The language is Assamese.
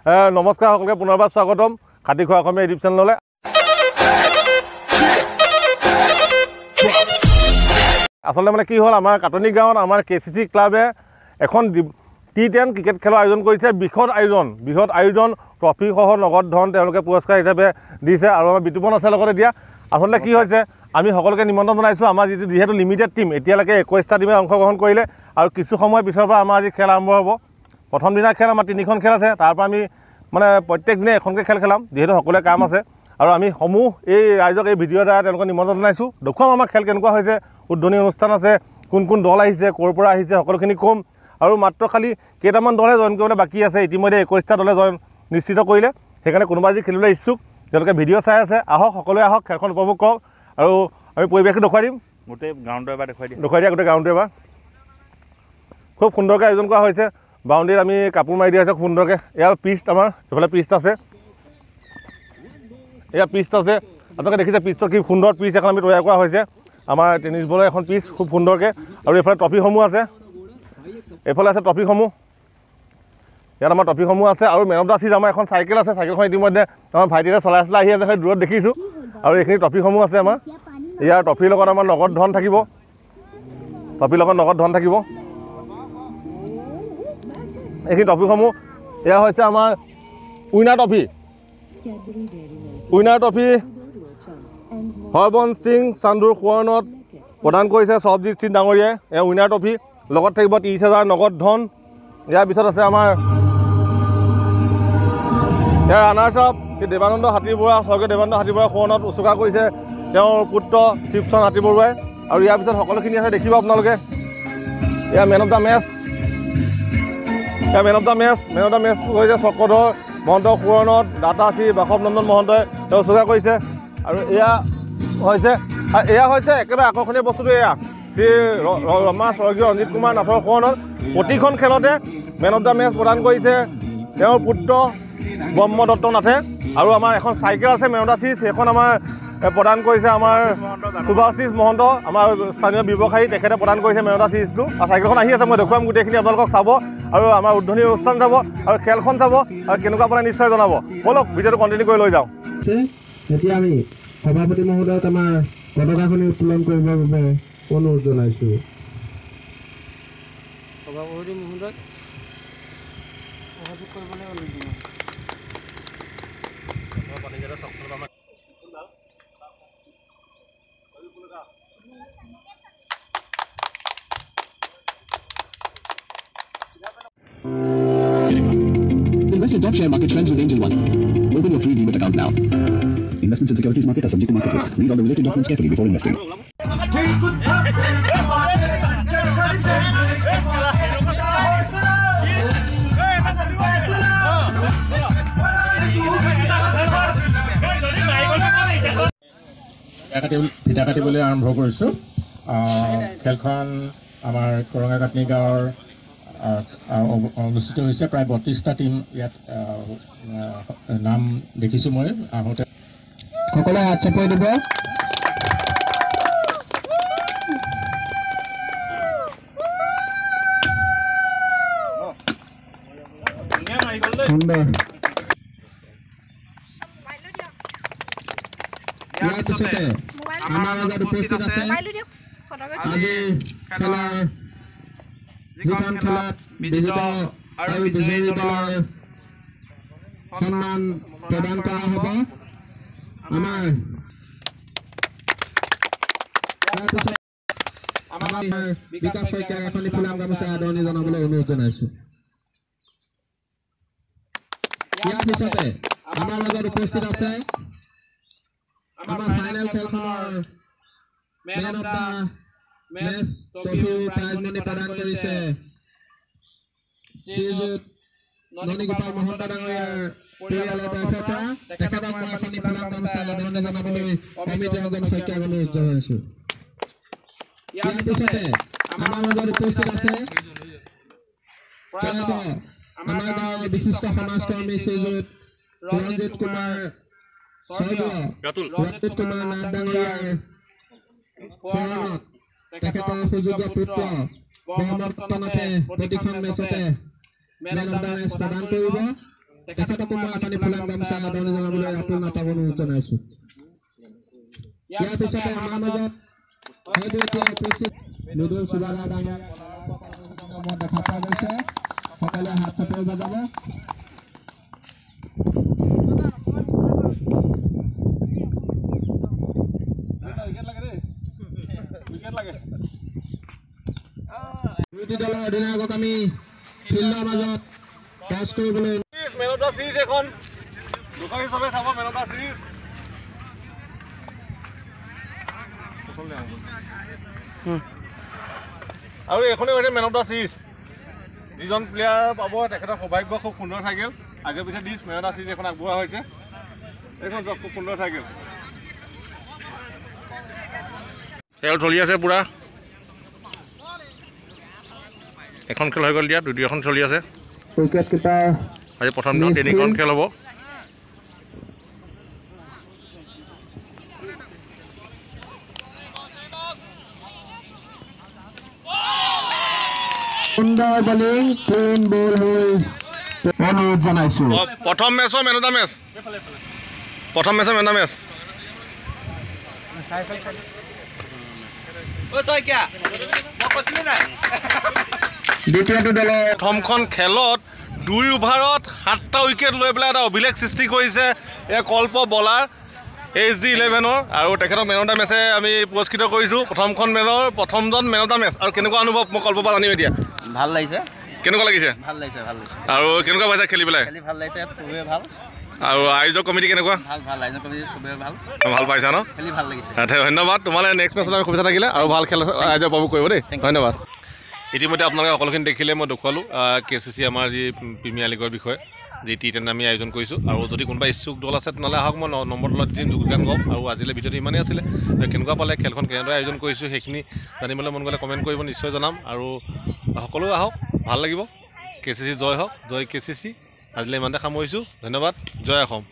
নমস্কাৰ সকলোকে পুনৰবাৰ স্বাগতম খাটি খোৱা অসমীয়া ইউটিউব চেনেললৈ। আচলতে মানে কি হ'ল, আমাৰ কাটনি গাঁৱত আমাৰ KCC ক্লাবে এখন T10 ক্ৰিকেট খেলৰ আয়োজন কৰিছে। বৃহৎ আয়োজন ট্ৰফিসহ নগদ ধন তেওঁলোকে পুৰস্কাৰ হিচাপে দিছে আৰু আমাৰ বিতুপন আছে লগত। এতিয়া আচলতে কি হৈছে, আমি সকলোকে নিমন্ত্ৰণ জনাইছোঁ। আমাৰ যিহেতু লিমিটেড টিম, এতিয়ালৈকে 21টা টিমে অংশগ্ৰহণ কৰিলে আৰু কিছু সময় পিছৰ পৰা আমাৰ আজি খেল আৰম্ভ হ'ব। প্ৰথম দিনা খেল আমাৰ 3খন খেল আছে, তাৰ পৰা আমি মানে প্ৰত্যেক দিনে এখনকৈ খেল খেলাম, যিহেতু সকলোৱে কাম আছে। আৰু আমি সমূহ এই ৰাইজক এই ভিডিঅ' দ্বাৰা তেওঁলোকক নিমন্ত্ৰণ জনাইছোঁ। দেখুৱাম আমাৰ খেল কেনেকুৱা হৈছে, উদ্বোধনী অনুষ্ঠান আছে, কোন দল আহিছে, ক'ৰ পৰা আহিছে, সকলোখিনি ক'ম। আৰু মাত্ৰ খালি কেইটামান দলে জইন কৰিবলৈ বাকী আছে। ইতিমধ্যে 21টা দলে জইন নিশ্চিত কৰিলে। সেইকাৰণে কোনোবা যি খেলিবলৈ ইচ্ছুক তেওঁলোকে ভিডিঅ' চাই আছে, আহক, সকলোৱে আহক, খেলখন উপভোগ কৰক। আৰু আমি পৰিৱেশটো দেখুৱাই দিম, গোটেই গ্ৰাউণ্ডটো এবাৰ দেখুৱাই দিয়া গোটেই গ্ৰাউণ্ডটো এবাৰ। খুব সুন্দৰকৈ আয়োজন কৰা হৈছে। বাউণ্ডেৰীত আমি কাপোৰ মাৰি দিয়া হৈছে খুব সুন্দৰকৈ। এয়া পিষ্ট, আমাৰ এইফালে পিষ্ট আছে, এয়া পিষ্ট আছে। আপোনালোকে দেখিছে পিষ্টৰ কি সুন্দৰ পিচ এখন আমি তৈয়াৰ কৰা হৈছে। আমাৰ টেনিছ বলৰ এখন পিচ খুব সুন্দৰকৈ। আৰু এইফালে ট্ৰফিসমূহ আছে, এইফালে আছে ট্ৰফিসমূহ, ইয়াত আমাৰ ট্ৰফিসমূহ আছে। আৰু মেন অফ দ্য চিৰিজ আমাৰ এখন চাইকেল আছে। চাইকেলখন ইতিমধ্যে আমাৰ ভাইটিৰে চলাই আহি আছে, সেই দূৰত দেখিছোঁ। আৰু এইখিনি ট্ৰফিসমূহ আছে আমাৰ। ইয়াৰ ট্ৰফিৰ লগত আমাৰ নগদ ধন থাকিব, এইখিনি ট্ৰফিসমূহ। এয়া হৈছে আমাৰ উইনাৰ ট্ৰফি। হৰবঞ্চ সিং চান্দুৰ সোঁৱৰণত প্ৰদান কৰিছে সৰবজিৎ সিং ডাঙৰীয়াই। এয়া উইনাৰ ট্ৰফি, লগত থাকিব 30,000 নগদ ধন। ইয়াৰ পিছত আছে আমাৰ ইয়াৰ ৰানাৰ্ছ আপ শ্ৰী দেৱানন্দ হাতীবৰুৱা, স্বৰ্গীয় দেৱানন্দ হাতীবৰুৱা সোঁৱৰণত উচৰ্গা কৰিছে তেওঁৰ পুত্ৰ শিৱচন হাতীবৰুৱাই। আৰু ইয়াৰ পিছত সকলোখিনি আছে, দেখিব আপোনালোকে। এয়া মেন অফ দ্য মেচ হৈছে চক্ৰধৰ মহন্ত সোঁৱৰণত দাতা শ্ৰী বাসৱ নন্দন মহন্তই তেওঁ উচৰ্গা কৰিছে। আৰু এয়া হৈছে একেবাৰে আকৰ্ষণীয় বস্তুটো। এয়া শ্ৰী আমাৰ স্বৰ্গীয় ৰঞ্জিত কুমাৰ নাথৰ সোঁৱৰণত প্ৰতিখন খেলতে মেন অফ দ্য মেচ প্ৰদান কৰিছে তেওঁৰ পুত্ৰ ব্ৰহ্ম দত্ত নাথে। আৰু আমাৰ এখন চাইকেল আছে মেন অফ দ্য চিৰিজ, সেইখন আমাৰ প্ৰদান কৰিছে আমাৰ সুভাশিষ মহন্ত, আমাৰ স্থানীয় ব্যৱসায়ী, তেখেতে প্ৰদান কৰিছে মেন অফ দ্য চিৰিজটো। আৰু চাইকেলখন আহি আছে, মই দেখুৱাম গোটেইখিনি আপোনালোকক চাব। আৰু আমাৰ উদ্বোধনী অনুষ্ঠান চাব আৰু খেলখন চাব আৰু কেনেকুৱা পালে নিশ্চয় জনাব। ব'লক ভিডিঅ'টো কণ্টিনিউ কৰি লৈ যাওঁ। এতিয়া আমি সভাপতি মহোদয়ক আমাৰ পতাকাখনি উত্তোলন কৰিবৰ বাবে অনুৰোধ জনাইছোঁ। সভাপতি মহোদয়ক সহযোগ কৰিবলৈ অনুৰোধ জনাইছোঁ। Invest in top share market trends with Angel One. Open your free Demat account now. Investments in securities market are subject to market risk. Read all the related documents carefully before investing. ফিটা কাটিবলৈ আৰম্ভ কৰিছোঁ। খেলখন আমাৰ কৰঙা কাটনি গাঁৱৰ অনুষ্ঠিত হৈছে। প্ৰায় 32টা টিম ইয়াত নাম দেখিছোঁ মই আহোঁতে। সকলোৱে হাত চাপৰি দিব। ইয়াৰ পিছতে আমাৰ মাজত উপস্থিত আছে আজি খেলৰ যিখন খেলত বিজিত আৰু বিজয়ী দলৰ সন্মান প্ৰদান কৰা হ'ব। আমাৰ বিকাশ শইকীয়াক এখন ফুলাম গামোচা আদৰণি জনাবলৈ অনুৰোধ জনাইছোঁ। ইয়াৰ পিছতে আমাৰ মাজত উপস্থিত আছে আমাৰ ফাইনেল খেলখনৰ man of the match trophy prize money প্ৰদান কৰিছে শ্ৰীযুত ননীগোপাল মহন্ত ডাঙৰীয়াৰ পৰিয়ালৰ তৰফৰ পৰা। তেখেতক মই এখন ফুলাম গামোচা আদৰণি জনাবলৈ কমিটি অংগন শইকীয়াক অনুৰোধ জনাইছোঁ। ইয়াৰ পিছতে আমাৰ মাজত উপস্থিত আছে আমাৰ গাঁৱৰ বিশিষ্ট সমাজকৰ্মী শ্ৰীযুত ৰঞ্জিত কুমাৰ নাথ ডাঙৰীয়াৰ সোঁৱৰণত তেখেতৰ সুযোগ্য পুত্ৰ ব্ৰহ্ম দত্ত নাথে প্ৰতিখন মেচতে মেন অফ দ্য মেচ প্ৰদান কৰিব। তেখেতকো মই আপুনি ফুলাম গামোচা আদৰণি জনাবলৈ আতুল নাটক অনুৰোধ জনাইছোঁ ইয়াৰ পিছতে আমাৰ মাজত হয়তো এতিয়া উপস্থিত লুডুল চুবালা ডাঙৰীয়া দেখা পোৱা গৈছে সকলোৱে হাত চাপৰি বজাব দুটি দলৰ অধিনায়কক আমি ফিল্ডৰ মাজত টছ কৰিবলৈ মেন অফ দ্য চিৰিজ এখন দোকানী চবে চাব মেন অফ দ্য চিৰিজ আৰু এইখনেই হৈছে মেন অফ দ্য চিৰিজ যিজন প্লেয়াৰ পাব তেখেতৰ সৌভাগ্য খুব সুন্দৰ চাইকেল আগে পিছে দিছ মেন অফ দ্য চিৰিজ এখন আগবঢ়োৱা হৈছে এইখন খুব সুন্দৰ চাইকেল খেল চলি আছে পুৰা এখন খেল হৈ গ'ল দিয়া দুই এখন চলি আছে উইকেট কিপাৰ আজি প্ৰথম দিনত তিনিখন খেল হ'ব সুন্দৰ বলিং ক্লিন বল হৈ অনুৰোধ জনাইছোঁ প্ৰথম মেচৰ মেন অফ দ্য মেচ প্ৰথম মেচৰ মেন অফ দ্য মেচ দ্বিতীয়টো দলৰ প্ৰথমখন খেলত 2 অভাৰত 7টা উইকেট লৈ পেলাই এটা অভিলেখ সৃষ্টি কৰিছে এই কল্প বলাৰ HG11 আৰু তেখেতক মেন অফ দ্য মেচে আমি পুৰস্কৃত কৰিছোঁ প্ৰথমখন মেচৰ প্ৰথমজন মেন অফ দ্য মেচ আৰু কেনেকুৱা অনুভৱ মই কল্পৰ পৰা জানিম এতিয়া ভাল লাগিছে কেনেকুৱা লাগিছে ভাল লাগিছে আৰু কেনেকুৱা পাইছে খেলি পেলাই খেলি ভাল লাগিছে চবেই ভাল আৰু আয়োজক কমিটি কেনেকুৱা ভাল আয়োজন কমিটি চবেই ভাল ভাল পাইছা ন খেলি ভাল লাগিছে ধন্যবাদ তোমালৈ নেক্সট মেচত আমি সুবিধা থাকিলে আৰু ভাল খেল আয়োজন উপভোগ কৰিব দেই ধন্যবাদ ইতিমধ্যে আপোনালোকে সকলোখিনি দেখিলে মই দেখুৱালোঁ KCC আমাৰ যি প্ৰিমিয়াৰ লীগৰ বিষয়ে যি T10 আমি আয়োজন কৰিছোঁ আৰু যদি কোনোবা ইচ্ছুক দল আছে তেনেহ'লে আহক মই নম্বৰ তলত দিন যোগদান কৰোঁ আৰু আজিলৈ ভিডিঅ'টো ইমানেই আছিলে কেনেকুৱা পালে খেলখন কেনেদৰে আয়োজন কৰিছোঁ সেইখিনি জানিবলৈ মন গ'লে কমেণ্ট কৰিব নিশ্চয় জনাম আৰু সকলো আহক ভাল লাগিব KCC জয় হওক জয় KCC আজিলৈ ইমানতে সামৰিছোঁ ধন্যবাদ জয় অসম